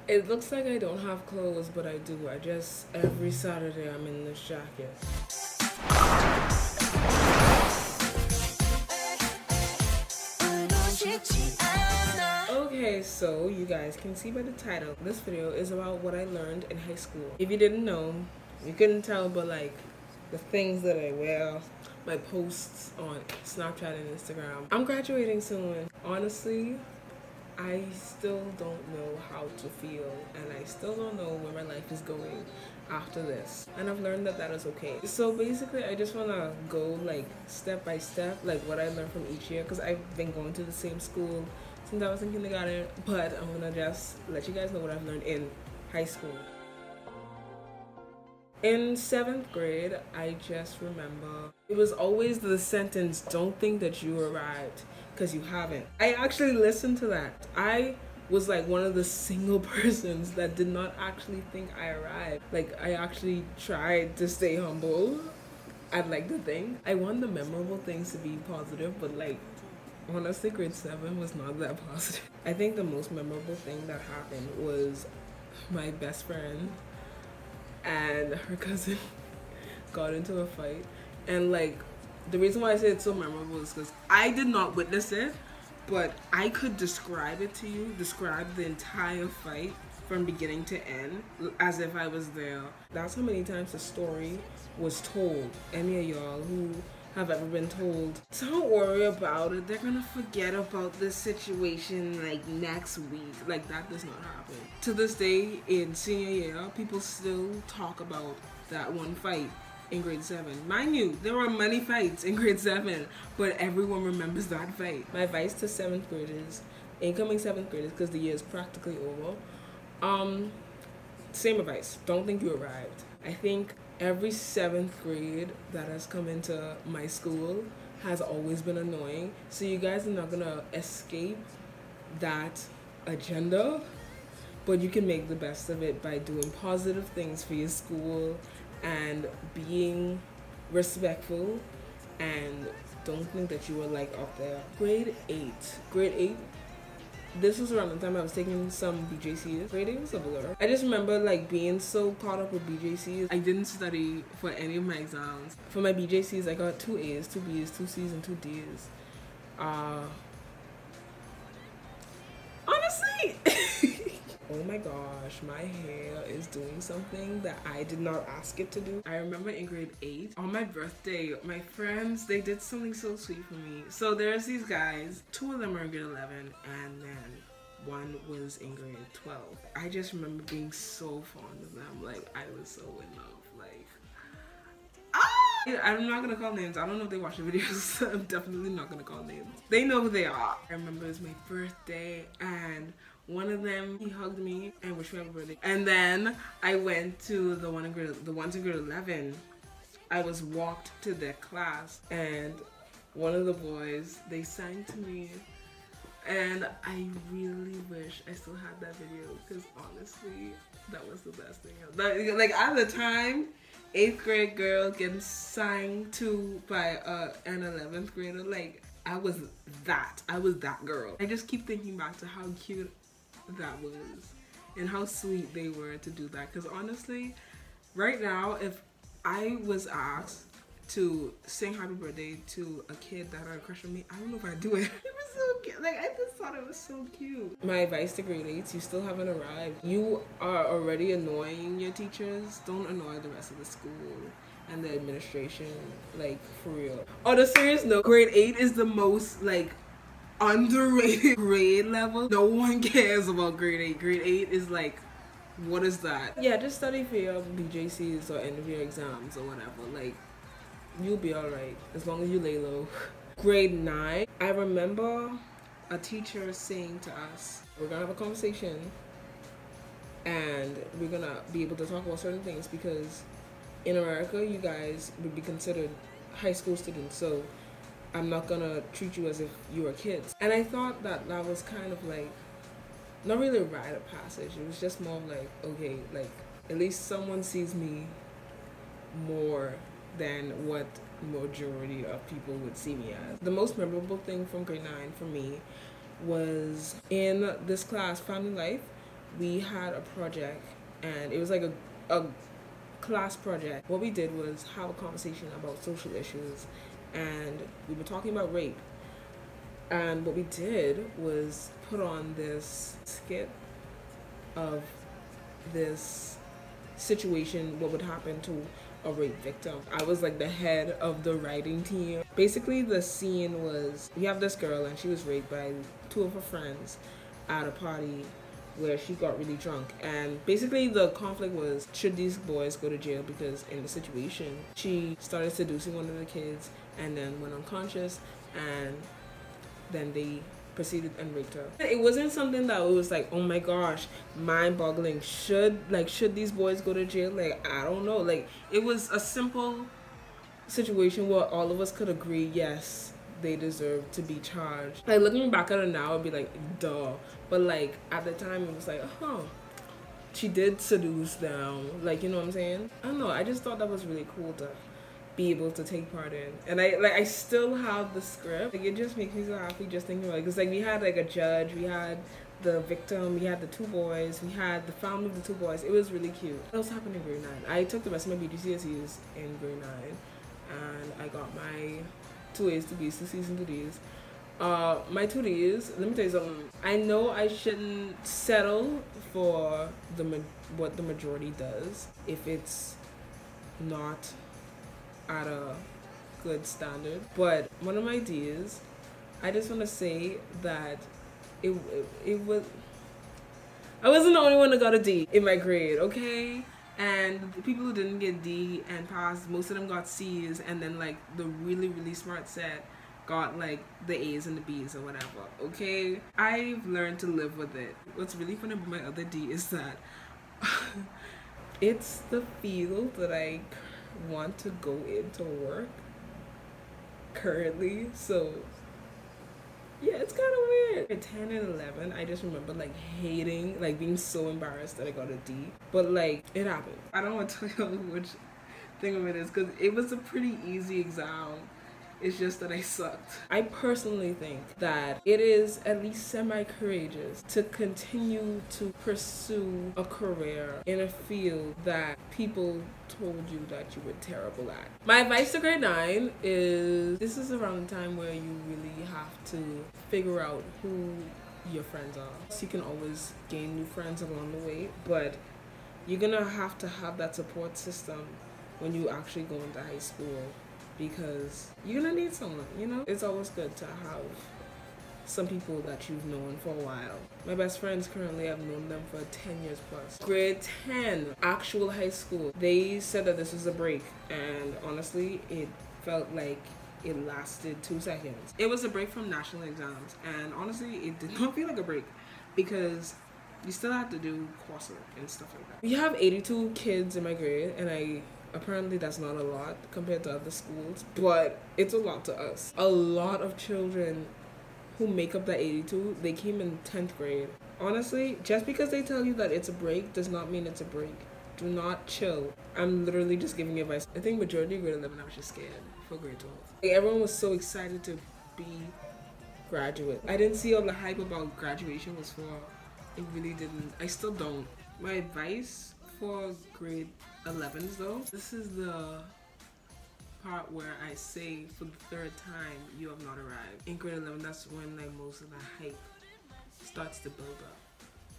It looks like I don't have clothes, but I do. I just, every Saturday I'm in this jacket. Okay, so you guys can see by the title, this video is about what I learned in high school. If you didn't know, you couldn't tell, but like the things that I wear, my posts on Snapchat and Instagram. I'm graduating soon. Honestly, I still don't know how to feel, and I still don't know where my life is going after this, and I've learned that that is okay. So basically I just want to go like step by step, like what I learned from each year, because I've been going to the same school since I was in kindergarten, but I'm gonna just let you guys know what I've learned in high school. In 7th grade, I just remember it was always the sentence, don't think that you arrived, because you haven't. I actually listened to that. I was like one of the single persons that did not actually think I arrived. Like, I actually tried to stay humble. I'd like to think. I want the memorable things to be positive, but like, honestly, grade 7 was not that positive. I think the most memorable thing that happened was my best friend and her cousin got into a fight, and like the reason why I say it's so memorable is because I did not witness it, but I could describe it to you, describe the entire fight from beginning to end as if I was there. That's how many times the story was told. Any of y'all who have ever been told, don't worry about it, they're gonna forget about this situation like next week. Like, that does not happen. To this day in senior year, people still talk about that one fight in grade 7. Mind you, there were many fights in grade 7, but everyone remembers that fight. My advice to 7th graders, incoming 7th graders, because the year is practically over, same advice, don't think you arrived. I think every 7th grade that has come into my school has always been annoying, so you guys are not gonna escape that agenda, but you can make the best of it by doing positive things for your school and being respectful, and don't think that you were like up there. Grade 8, this was around the time I was taking some BJCs. Grade 8 was a blur. I just remember like being so caught up with BJCs. I didn't study for any of my exams. For my BJCs, I got 2 A's, 2 B's, 2 C's, and 2 D's. Honestly, oh my gosh, my hair is doing something that I did not ask it to do. I remember in grade 8, on my birthday, my friends, they did something so sweet for me. So there's these guys, 2 of them are in grade 11, and then 1 was in grade 12. I just remember being so fond of them. Like, I was so in love. Like, I'm not gonna call names. I don't know if they watch the videos. I'm definitely not gonna call names. They know who they are. I remember it was my birthday, and one of them, he hugged me and wished me happy birthday. And then I went to the ones in grade 11. I was walked to their class, and one of the boys, they sang to me, and I really wish I still had that video, because honestly, that was the best thing. Like, at the time, 8th grade girl getting sang to by an 11th grader, like, I was that girl. I just keep thinking back to how cute that was and how sweet they were to do that, because honestly, right now, if I was asked to sing happy birthday to a kid that had a crush on me, I don't know if I'd do it. It was so cute. Like, I just thought it was so cute. My advice to grade 8s, you still haven't arrived. You are already annoying your teachers. Don't annoy the rest of the school and the administration, like, for real. On a serious note, grade 8 is the most like underrated grade level. No one cares about grade 8. Grade 8 is like, what is that? Yeah, just study for your BJCs or end of year exams or whatever. Like, you'll be alright as long as you lay low. Grade 9, I remember a teacher saying to us, we're gonna have a conversation and we're gonna be able to talk about certain things, because in America you guys would be considered high school students, so I'm not gonna treat you as if you were kids. And I thought that that was kind of like, not really a rite of passage, it was just more of like, okay, like, at least someone sees me more than what majority of people would see me as. The most memorable thing from grade 9 for me was in this class, Family Life, we had a project, and it was like a class project. What we did was have a conversation about social issues, and we were talking about rape. And what we did was put on this skit of this situation, what would happen to a rape victim. I was like the head of the writing team. Basically, the scene was, we have this girl and she was raped by two of her friends at a party where she got really drunk. And basically the conflict was, should these boys go to jail? Because in the situation, she started seducing one of the kids and then went unconscious, and then they proceeded and raped her. It wasn't something that was like, oh my gosh, mind-boggling. Should these boys go to jail? Like, I don't know. Like, it was a simple situation where all of us could agree, yes, they deserve to be charged. Like, looking back at it now, I'd be like, duh. But like, at the time, it was like, oh, she did seduce them. Like, you know what I'm saying? I don't know. I just thought that was really cool to be able to take part in. And I still have the script. Like, it just makes me so happy just thinking about it. Because like, we had like a judge, we had the victim, we had the two boys, we had the family of the two boys. It was really cute. What else happened in grade 9? I took the rest of my BGCSEs in grade 9, and I got my 2As, 2Bs, 2Cs, and 2Ds. My 2Ds, let me tell you something. I know I shouldn't settle for what the majority does if it's not at a good standard, but one of my D's, I just want to say that it was, I wasn't the only one that got a D in my grade, okay? And the people who didn't get D and passed, most of them got C's, and then like the really, really smart set got like the A's and the B's or whatever, okay? I've learned to live with it. What's really funny about my other D is that it's the field that I want to go into work currently, so yeah, it's kind of weird. At 10 and 11, I just remember like hating, like being so embarrassed that I got a D, but like it happened. I don't want to tell you which thing of it is because it was a pretty easy exam. It's just that I sucked. I personally think that it is at least semi-courageous to continue to pursue a career in a field that people told you that you were terrible at. My advice to grade 9 is, this is around the time where you really have to figure out who your friends are. So you can always gain new friends along the way, but you're gonna have to have that support system when you actually go into high school, because you're gonna need someone, you know? It's always good to have some people that you've known for a while. My best friends currently, I've known them for 10 years plus. Grade 10, actual high school, they said that this was a break, and honestly, it felt like it lasted 2 seconds. It was a break from national exams, and honestly, it did not feel like a break because you still have to do coursework and stuff like that. We have 82 kids in my grade, and apparently that's not a lot compared to other schools, but it's a lot to us. A lot of children who make up that 82, they came in 10th grade. Honestly, just because they tell you that it's a break does not mean it's a break. Do not chill. I'm literally just giving you advice. I think majority of grade 11, I was just scared for grade 12. Like, everyone was so excited to be graduate. I didn't see all the hype about graduation was for. It really didn't. I still don't. My advice for grade 11s though, this is the part where I say for the third time, you have not arrived. In grade 11, that's when like most of the hype starts to build up.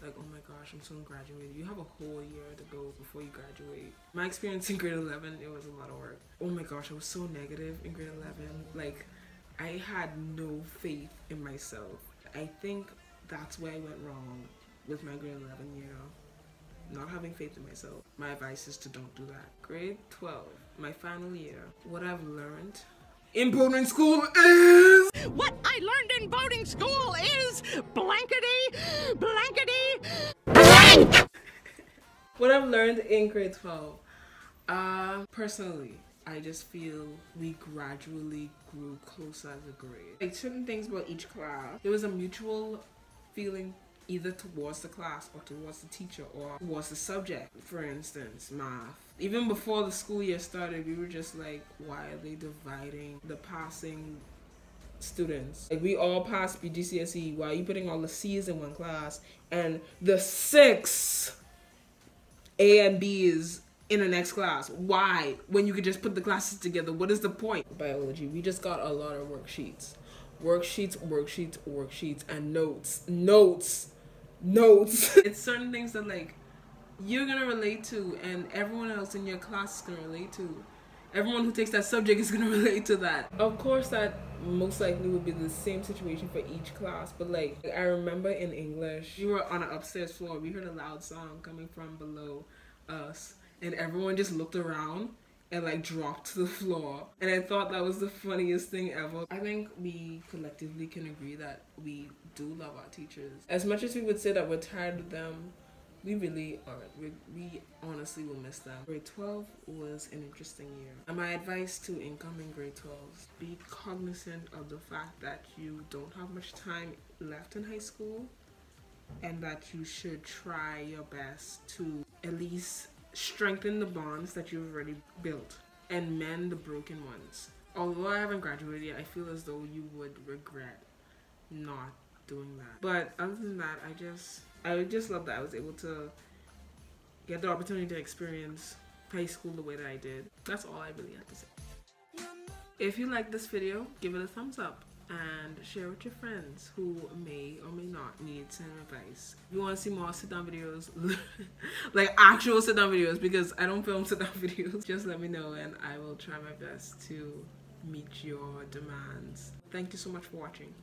Like, oh my gosh, I'm soon graduated. You have a whole year to go before you graduate. My experience in grade 11, it was a lot of work. Oh my gosh, I was so negative in grade 11. Like, I had no faith in myself. I think that's where I went wrong with my grade 11 year. Not having faith in myself. My advice is to don't do that. Grade 12, my final year. What I've learned in boarding school is... What I learned in boarding school is blankety, blank! What I've learned in grade 12. Personally, I just feel we gradually grew closer as a grade. Like, certain things about each class, there was a mutual feeling either towards the class or towards the teacher or towards the subject. For instance, math. Even before the school year started, we were just like, why are they dividing the passing students. Like, we all passed BGCSE. Why are you putting all the C's in one class and the 6 A and B's in the next class? Why? When you could just put the classes together. What is the point? Biology, we just got a lot of worksheets. Worksheets, and notes. It's certain things that, like, you're gonna relate to, and everyone else in your class is gonna relate to. Everyone who takes that subject is gonna relate to that. Of course, that most likely will be the same situation for each class, but like I remember in English, we were on an upstairs floor. We heard a loud sound coming from below us, and everyone just looked around and like dropped to the floor. And I thought that was the funniest thing ever. I think we collectively can agree that we do love our teachers. As much as we would say that we're tired of them, we really aren't. We honestly will miss them. Grade 12 was an interesting year. And my advice to incoming grade 12s, be cognizant of the fact that you don't have much time left in high school, and that you should try your best to at least strengthen the bonds that you've already built and mend the broken ones. Although I haven't graduated yet, I feel as though you would regret not doing that. But other than that, I just love that I was able to get the opportunity to experience high school the way that I did. That's all I really have to say. If you like this video, give it a thumbs up and share with your friends who may or may not need some advice. If you want to see more sit-down videos, like actual sit-down videos, because I don't film sit-down videos, just let me know and I will try my best to meet your demands. Thank you so much for watching.